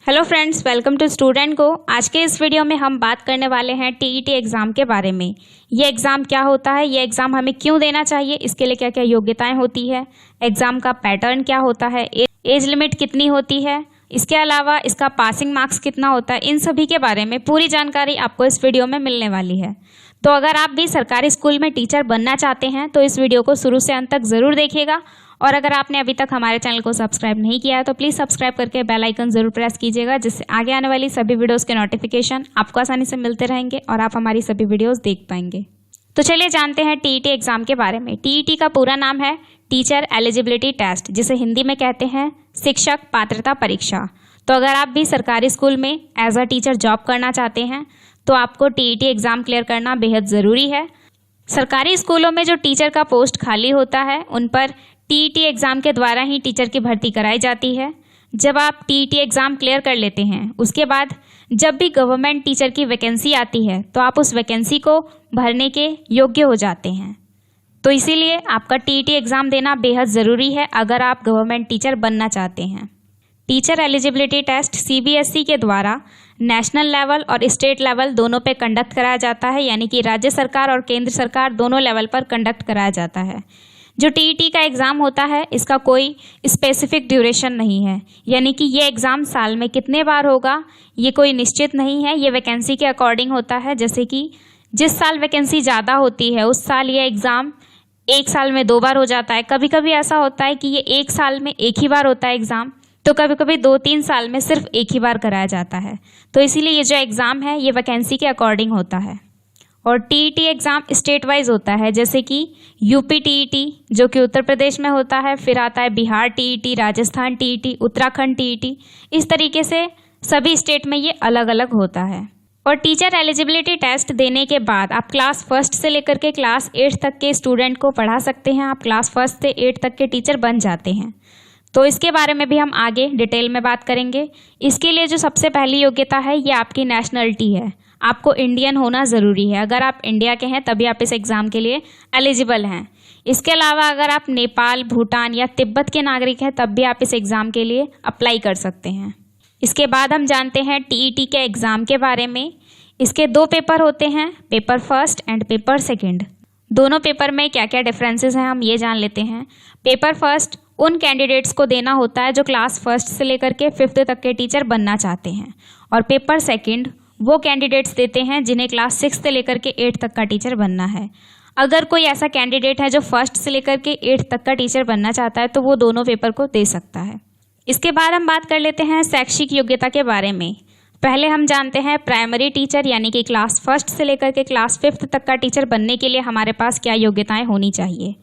Hello friends, welcome to student को। आज के इस वीडियो में हम बात करने वाले हैं टीईटी एग्ज़ाम के बारे में। ये एग्ज़ाम क्या होता है, ये एग्ज़ाम हमें क्यों देना चाहिए, इसके लिए क्या क्या योग्यताएं होती है, एग्ज़ाम का पैटर्न क्या होता है, एज लिमिट कितनी होती है, इसके अलावा इसका पासिंग मार्क्स कितना होता है, इन सभी के बारे में पूरी जानकारी आपको इस वीडियो में मिलने वाली है। तो अगर आप भी सरकारी स्कूल में टीचर बनना चाहते हैं तो इस वीडियो को शुरू से अंत तक ज़रूर देखिएगा। और अगर आपने अभी तक हमारे चैनल को सब्सक्राइब नहीं किया है तो प्लीज़ सब्सक्राइब करके बेल आइकन ज़रूर प्रेस कीजिएगा, जिससे आगे आने वाली सभी वीडियोस के नोटिफिकेशन आपको आसानी से मिलते रहेंगे और आप हमारी सभी वीडियोस देख पाएंगे। तो चलिए जानते हैं टीईटी एग्ज़ाम के बारे में। टीईटी का पूरा नाम है टीचर एलिजिबिलिटी टेस्ट, जिसे हिंदी में कहते हैं शिक्षक पात्रता परीक्षा। तो अगर आप भी सरकारी स्कूल में एज अ टीचर जॉब करना चाहते हैं तो आपको टीईटी एग्ज़ाम क्लियर करना बेहद ज़रूरी है। सरकारी स्कूलों में जो टीचर का पोस्ट खाली होता है उन पर टीईटी एग्ज़ाम के द्वारा ही टीचर की भर्ती कराई जाती है। जब आप टीईटी एग्ज़ाम क्लियर कर लेते हैं उसके बाद जब भी गवर्नमेंट टीचर की वैकेंसी आती है तो आप उस वैकेंसी को भरने के योग्य हो जाते हैं। तो इसीलिए आपका टीईटी एग्ज़ाम देना बेहद ज़रूरी है अगर आप गवर्नमेंट टीचर बनना चाहते हैं। टीचर एलिजिबिलिटी टेस्ट सीबीएसई के द्वारा नेशनल लेवल और स्टेट लेवल दोनों पे कंडक्ट कराया जाता है, यानी कि राज्य सरकार और केंद्र सरकार दोनों लेवल पर कंडक्ट कराया जाता है। जो टीईटी का एग्ज़ाम होता है इसका कोई स्पेसिफिक ड्यूरेशन नहीं है, यानी कि ये एग्ज़ाम साल में कितने बार होगा ये कोई निश्चित नहीं है। ये वैकेंसी के अकॉर्डिंग होता है, जैसे कि जिस साल वैकेंसी ज़्यादा होती है उस साल ये एग्ज़ाम एक साल में 2 बार हो जाता है। कभी कभी ऐसा होता है कि ये एक साल में एक ही बार होता है एग्ज़ाम, तो कभी कभी 2-3 साल में सिर्फ एक ही बार कराया जाता है। तो इसीलिए ये जो एग्ज़ाम है ये वैकेंसी के अकॉर्डिंग होता है। और टीईटी एग्ज़ाम स्टेट वाइज होता है, जैसे कि यूपी टीईटी जो कि उत्तर प्रदेश में होता है, फिर आता है Bihar TET, Rajasthan TET, Uttarakhand TET. इस तरीके से सभी स्टेट में ये अलग अलग होता है। और टीचर एलिजिबिलिटी टेस्ट देने के बाद आप क्लास 1 से लेकर के क्लास 8 तक के स्टूडेंट को पढ़ा सकते हैं। आप क्लास 1 से 8 तक के टीचर बन जाते हैं। तो इसके बारे में भी हम आगे डिटेल में बात करेंगे। इसके लिए जो सबसे पहली योग्यता है ये आपकी नेशनलिटी है। आपको इंडियन होना ज़रूरी है। अगर आप इंडिया के हैं तभी आप इस एग्ज़ाम के लिए एलिजिबल हैं। इसके अलावा अगर आप नेपाल, भूटान या तिब्बत के नागरिक हैं तब भी आप इस एग्ज़ाम के लिए अप्लाई कर सकते हैं। इसके बाद हम जानते हैं टीईटी के एग्ज़ाम के बारे में। इसके 2 पेपर होते हैं, paper first and paper second. दोनों पेपर में क्या क्या डिफरेंसेस हैं हम ये जान लेते हैं। पेपर फर्स्ट उन कैंडिडेट्स को देना होता है जो क्लास 1 से लेकर के 5th तक के टीचर बनना चाहते हैं। और पेपर सेकंड वो कैंडिडेट्स देते हैं जिन्हें क्लास 6 से लेकर के 8 तक का टीचर बनना है। अगर कोई ऐसा कैंडिडेट है जो 1st से लेकर के 8th तक का टीचर बनना चाहता है तो वो दोनों पेपर को दे सकता है। इसके बाद हम बात कर लेते हैं शैक्षिक योग्यता के बारे में। पहले हम जानते हैं प्राइमरी टीचर, यानी कि क्लास 1 से लेकर के क्लास 5th तक का टीचर बनने के लिए हमारे पास क्या योग्यताएँ होनी चाहिए।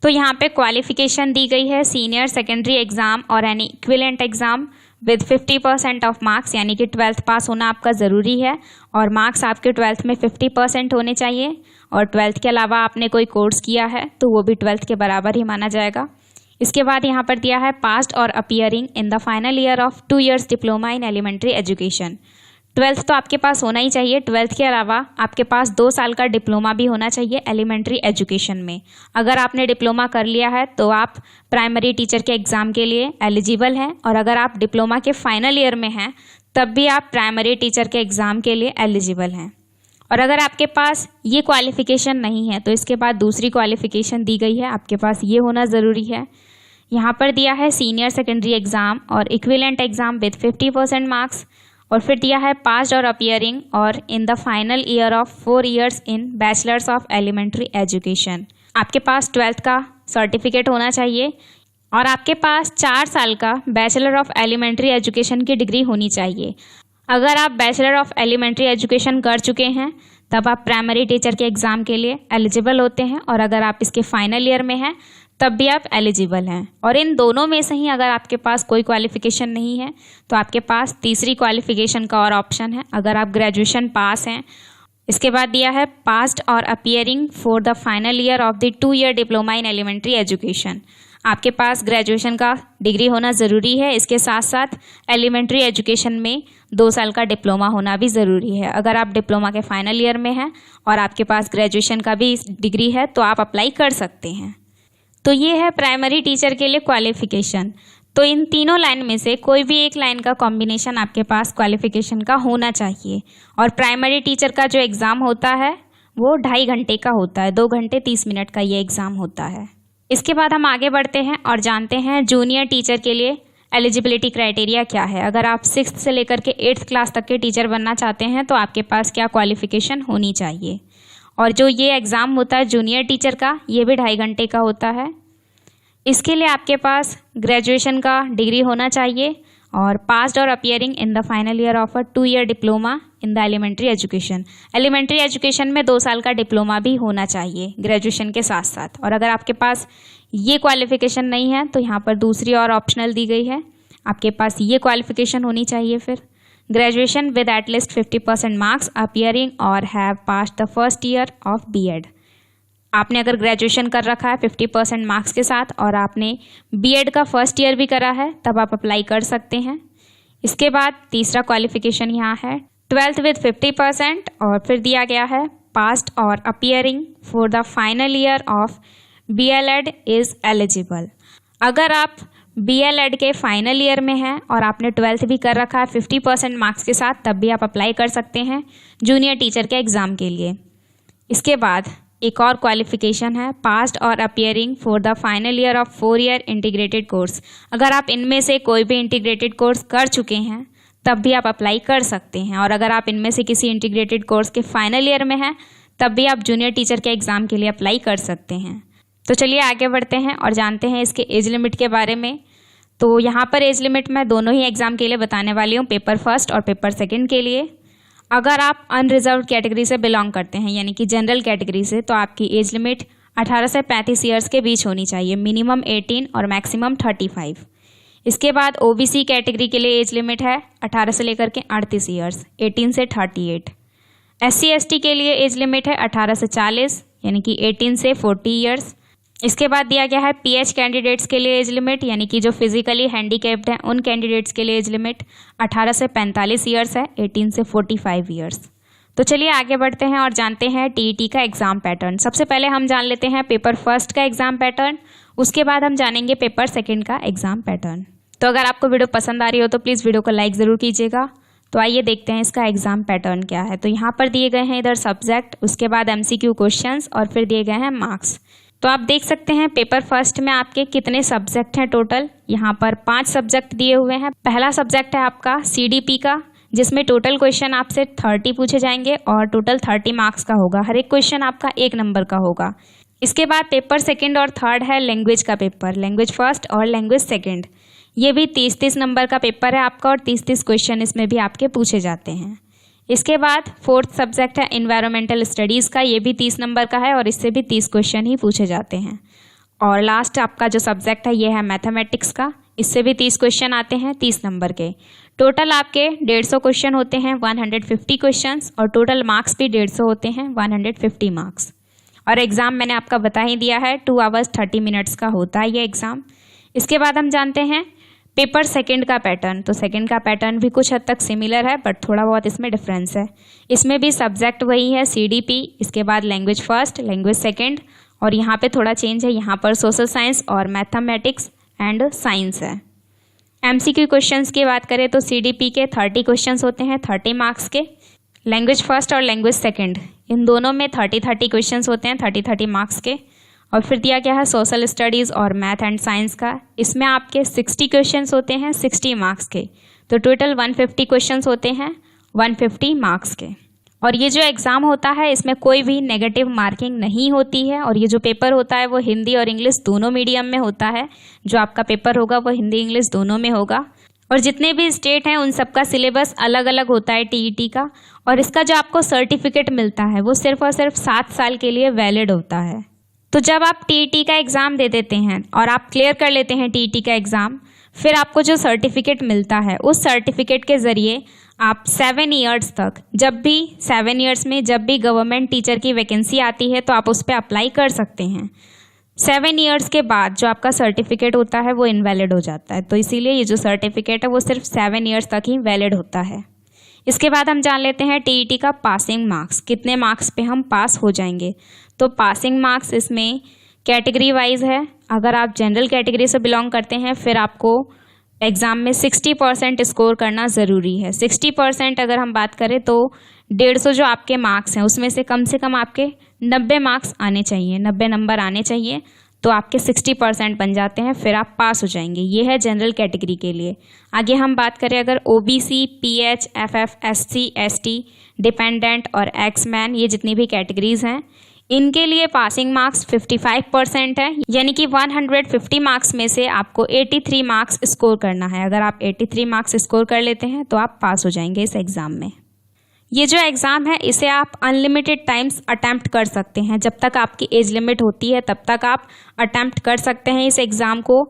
तो यहाँ पे क्वालिफिकेशन दी गई है सीनियर सेकेंडरी एग्ज़ाम और any equivalent exam with 50% of marks, यानी कि 12th पास होना आपका ज़रूरी है और मार्क्स आपके 12th में 50% होने चाहिए। और 12th के अलावा आपने कोई कोर्स किया है तो वो भी 12th के बराबर ही माना जाएगा। इसके बाद यहाँ पर दिया है पास्ड और appearing in the final year of 2 years diploma in elementary education. 12th तो आपके पास होना ही चाहिए। 12th के अलावा आपके पास 2 साल का डिप्लोमा भी होना चाहिए एलिमेंट्री एजुकेशन में। अगर आपने डिप्लोमा कर लिया है तो आप प्राइमरी टीचर के एग्ज़ाम के लिए एलिजिबल हैं, और अगर आप डिप्लोमा के फाइनल ईयर में हैं तब भी आप प्राइमरी टीचर के एग्ज़ाम के लिए एलिजिबल हैं। और अगर आपके पास ये क्वालिफ़िकेशन नहीं है तो इसके बाद दूसरी क्वालिफ़िकेशन दी गई है, आपके पास ये होना ज़रूरी है। यहाँ पर दिया है सीनियर सेकेंडरी एग्ज़ाम और इक्विवेलेंट एग्ज़ाम विद 50% मार्क्स, और फिर दिया है पास्ड और अपीयरिंग और in the final year of 4 years in bachelors of elementary education. आपके पास 12th का सर्टिफिकेट होना चाहिए और आपके पास 4 साल का बैचलर ऑफ एलिमेंट्री एजुकेशन की डिग्री होनी चाहिए। अगर आप बैचलर ऑफ एलिमेंट्री एजुकेशन कर चुके हैं तब आप प्राइमरी टीचर के एग्ज़ाम के लिए एलिजिबल होते हैं, और अगर आप इसके फाइनल ईयर में हैं तब भी आप एलिजिबल हैं। और इन दोनों में से ही अगर आपके पास कोई क्वालिफ़िकेशन नहीं है तो आपके पास तीसरी क्वालिफ़िकेशन का और ऑप्शन है, अगर आप ग्रेजुएशन पास हैं। इसके बाद दिया है पास्ड और appearing for the final year of the 2 year diploma in elementary education. आपके पास ग्रेजुएशन का डिग्री होना ज़रूरी है। इसके साथ साथ एलिमेंट्री एजुकेशन में 2 साल का डिप्लोमा होना भी ज़रूरी है। अगर आप डिप्लोमा के फाइनल ईयर में हैं और आपके पास ग्रेजुएशन का भी डिग्री है तो आप अप्लाई कर सकते हैं। तो ये है प्राइमरी टीचर के लिए क्वालिफ़िकेशन। तो इन तीनों लाइन में से कोई भी एक लाइन का कॉम्बिनेशन आपके पास क्वालिफिकेशन का होना चाहिए। और प्राइमरी टीचर का जो एग्ज़ाम होता है वो 2.5 घंटे का होता है, 2 घंटे 30 मिनट का ये एग्ज़ाम होता है। इसके बाद हम आगे बढ़ते हैं और जानते हैं जूनियर टीचर के लिए एलिजिबिलिटी क्राइटेरिया क्या है। अगर आप 6th से लेकर के 8th क्लास तक के टीचर बनना चाहते हैं तो आपके पास क्या क्वालिफिकेशन होनी चाहिए। और जो ये एग्ज़ाम होता है जूनियर टीचर का, ये भी 2.5 घंटे का होता है। इसके लिए आपके पास ग्रेजुएशन का डिग्री होना चाहिए और पास्ड और appearing in the final year of a 2 year diploma in the elementary education. Elementary education में 2 साल का डिप्लोमा भी होना चाहिए ग्रेजुएशन के साथ साथ। और अगर आपके पास ये क्वालिफिकेशन नहीं है तो यहाँ पर दूसरी और ऑप्शनल दी गई है, आपके पास ये क्वालिफिकेशन होनी चाहिए। फिर graduation with at least 50% marks appearing और have passed the first year of BEd. आपने अगर ग्रेजुएशन कर रखा है 50% मार्क्स के साथ और आपने बीएड का फर्स्ट ईयर भी करा है तब आप अप्लाई कर सकते हैं। इसके बाद तीसरा क्वालिफिकेशन यहाँ है 12th विद 50% और फिर दिया गया है पास्ड और appearing for the final year of B.El.Ed is eligible. अगर आप बीएलएड के फाइनल ईयर में हैं और आपने 12th भी कर रखा है 50% मार्क्स के साथ तब भी आप अप्लाई कर सकते हैं जूनियर टीचर के एग्ज़ाम के लिए। इसके बाद एक और क्वालिफिकेशन है पास्ड और appearing for the final year of 4 year integrated course. अगर आप इनमें से कोई भी इंटीग्रेटेड कोर्स कर चुके हैं तब भी आप अप्लाई कर सकते हैं। और अगर आप इनमें से किसी इंटीग्रेटेड कोर्स के फाइनल ईयर में हैं तब भी आप जूनियर टीचर के एग्ज़ाम के लिए अप्लाई कर सकते हैं। तो चलिए आगे बढ़ते हैं और जानते हैं इसके एज लिमिट के बारे में। तो यहाँ पर एज लिमिट मैं दोनों ही एग्ज़ाम के लिए बताने वाली हूँ, पेपर फर्स्ट और पेपर सेकेंड के लिए। अगर आप अनरिजर्व्ड कैटेगरी से बिलोंग करते हैं यानी कि जनरल कैटेगरी से, तो आपकी एज लिमिट 18 से 35 ईयर्स के बीच होनी चाहिए, मिनिमम 18 और मैक्सिमम 35। इसके बाद ओबीसी कैटेगरी के लिए एज लिमिट है 18 से लेकर के 38 ईयर्स, 18 से 38। एससी एसटी के लिए एज लिमिट है 18 से 40 यानी कि 18 से 40 ईयर्स। इसके बाद दिया गया है पीएच कैंडिडेट्स के लिए एज लिमिट यानी कि जो फिजिकली हैंडीकैप्ड हैं उन कैंडिडेट्स के लिए एज लिमिट 18 से 45 ईयर्स है, 18 से 45 ईयर्स। तो चलिए आगे बढ़ते हैं और जानते हैं टीईटी का एग्ज़ाम पैटर्न। सबसे पहले हम जान लेते हैं पेपर फर्स्ट का एग्ज़ाम पैटर्न, उसके बाद हम जानेंगे पेपर सेकेंड का एग्ज़ाम पैटर्न। तो अगर आपको वीडियो पसंद आ रही हो तो प्लीज़ वीडियो को लाइक ज़रूर कीजिएगा। तो आइए देखते हैं इसका एग्ज़ाम पैटर्न क्या है। तो यहाँ पर दिए गए हैं इधर सब्जेक्ट, उसके बाद एमसीक्यू क्वेश्चंस और फिर दिए गए हैं मार्क्स। तो आप देख सकते हैं पेपर फर्स्ट में आपके कितने सब्जेक्ट हैं टोटल। यहाँ पर 5 सब्जेक्ट दिए हुए हैं। पहला सब्जेक्ट है आपका सीडीपी का, जिसमें टोटल क्वेश्चन आपसे 30 पूछे जाएंगे और टोटल 30 मार्क्स का होगा। हर एक क्वेश्चन आपका 1 नंबर का होगा। इसके बाद पेपर सेकंड और थर्ड है लैंग्वेज का पेपर, लैंग्वेज फर्स्ट और लैंग्वेज सेकंड। ये भी 30-30 नंबर का पेपर है आपका और 30-30 क्वेश्चन इसमें भी आपके पूछे जाते हैं। इसके बाद फोर्थ सब्जेक्ट है एनवायरमेंटल स्टडीज़ का, ये भी 30 नंबर का है और इससे भी 30 क्वेश्चन ही पूछे जाते हैं। और लास्ट आपका जो सब्जेक्ट है ये है मैथमेटिक्स का, इससे भी 30 क्वेश्चन आते हैं 30 नंबर के। टोटल आपके 150 क्वेश्चन होते हैं, 150 क्वेश्चंस, और टोटल मार्क्स भी 150 होते हैं, 150 मार्क्स। और एग्ज़ाम मैंने आपका बता ही दिया है 2 आवर्स 30 मिनट्स का होता है ये एग्ज़ाम। इसके बाद हम जानते हैं पेपर सेकंड का पैटर्न। तो सेकंड का पैटर्न भी कुछ हद तक सिमिलर है बट थोड़ा बहुत इसमें डिफरेंस है। इसमें भी सब्जेक्ट वही है सीडीपी, इसके बाद लैंग्वेज फर्स्ट, लैंग्वेज सेकंड, और यहाँ पे थोड़ा चेंज है, यहाँ पर सोशल साइंस और मैथमेटिक्स एंड साइंस है। एमसीक्यू क्वेश्चंस की बात करें तो सीडीपी के 30 क्वेश्चंस होते हैं 30 मार्क्स के। लैंग्वेज फर्स्ट और लैंग्वेज सेकंड इन दोनों में 30-30 क्वेश्चंस होते हैं 30-30 मार्क्स के। और फिर दिया गया है सोशल स्टडीज़ और मैथ एंड साइंस का, इसमें आपके 60 क्वेश्चंस होते हैं 60 मार्क्स के। तो टोटल 150 क्वेश्चंस होते हैं 150 मार्क्स के। और ये जो एग्ज़ाम होता है इसमें कोई भी नेगेटिव मार्किंग नहीं होती है। और ये जो पेपर होता है वो हिंदी और इंग्लिश दोनों मीडियम में होता है। जो आपका पेपर होगा वो हिंदी इंग्लिश दोनों में होगा। और जितने भी स्टेट हैं उन सबका सिलेबस अलग अलग होता है टीईटी का। और इसका जो आपको सर्टिफिकेट मिलता है वो सिर्फ और सिर्फ 7 साल के लिए वैलिड होता है। तो जब आप टीईटी का एग्ज़ाम दे देते हैं और आप क्लियर कर लेते हैं टीईटी का एग्ज़ाम, फिर आपको जो सर्टिफिकेट मिलता है उस सर्टिफिकेट के ज़रिए आप 7 ईयर्स तक, जब भी 7 ईयर्स में जब भी गवर्नमेंट टीचर की वैकेंसी आती है तो आप उस पर अप्लाई कर सकते हैं। 7 ईयर्स के बाद जो आपका सर्टिफिकेट होता है वो इनवैलिड हो जाता है। तो इसीलिए ये जो सर्टिफिकेट है वो सिर्फ 7 ईयर्स तक ही वैलिड होता है। इसके बाद हम जान लेते हैं टीईटी का पासिंग मार्क्स, कितने मार्क्स पे हम पास हो जाएंगे। तो पासिंग मार्क्स इसमें कैटेगरी वाइज है। अगर आप जनरल कैटेगरी से बिलोंग करते हैं फिर आपको एग्ज़ाम में 60% स्कोर करना ज़रूरी है। 60% अगर हम बात करें तो 150 जो आपके मार्क्स हैं उसमें से कम आपके 90 मार्क्स आने चाहिए, 90 नंबर आने चाहिए, तो आपके 60% बन जाते हैं, फिर आप पास हो जाएंगे। ये है जनरल कैटेगरी के लिए। आगे हम बात करें अगर OBC, PH, FF, SC, ST, dependent और एक्स-मैन, ये जितनी भी कैटेगरीज हैं, इनके लिए पासिंग मार्क्स 55% है, यानी कि 150 मार्क्स में से आपको 83 मार्क्स स्कोर करना है। अगर आप 83 मार्क्स स्कोर कर लेते हैं तो आप पास हो जाएंगे इस एग्ज़ाम में। ये जो एग्ज़ाम है इसे आप अनलिमिटेड टाइम्स अटैम्प्ट कर सकते हैं। जब तक आपकी एज लिमिट होती है तब तक आप अटैम्प्ट कर सकते हैं इस एग्ज़ाम को।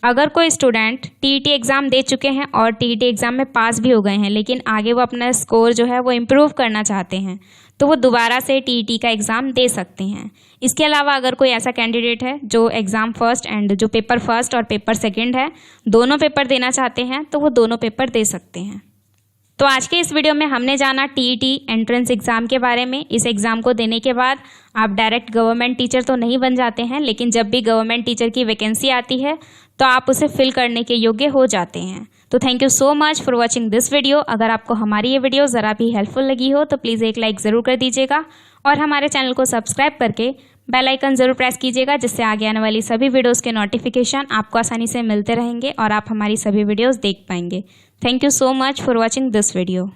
अगर कोई स्टूडेंट TET एग्ज़ाम दे चुके हैं और TET एग्ज़ाम में पास भी हो गए हैं, लेकिन आगे वो अपना स्कोर जो है वो इम्प्रूव करना चाहते हैं, तो वो दोबारा से TET का एग्ज़ाम दे सकते हैं। इसके अलावा अगर कोई ऐसा कैंडिडेट है जो एग्ज़ाम फर्स्ट एंड जो पेपर फर्स्ट और पेपर सेकंड है, दोनों पेपर देना चाहते हैं, तो वो दोनों पेपर दे सकते हैं। तो आज के इस वीडियो में हमने जाना TET एंट्रेंस एग्ज़ाम के बारे में। इस एग्ज़ाम को देने के बाद आप डायरेक्ट गवर्नमेंट टीचर तो नहीं बन जाते हैं, लेकिन जब भी गवर्नमेंट टीचर की वैकेंसी आती है तो आप उसे फिल करने के योग्य हो जाते हैं। तो thank you so much for watching this video. अगर आपको हमारी ये वीडियो ज़रा भी हेल्पफुल लगी हो तो प्लीज़ एक लाइक ज़रूर कर दीजिएगा और हमारे चैनल को सब्सक्राइब करके बेल आइकन ज़रूर प्रेस कीजिएगा, जिससे आगे आने वाली सभी वीडियोस के नोटिफिकेशन आपको आसानी से मिलते रहेंगे और आप हमारी सभी वीडियोस देख पाएंगे। Thank you so much for watching this video.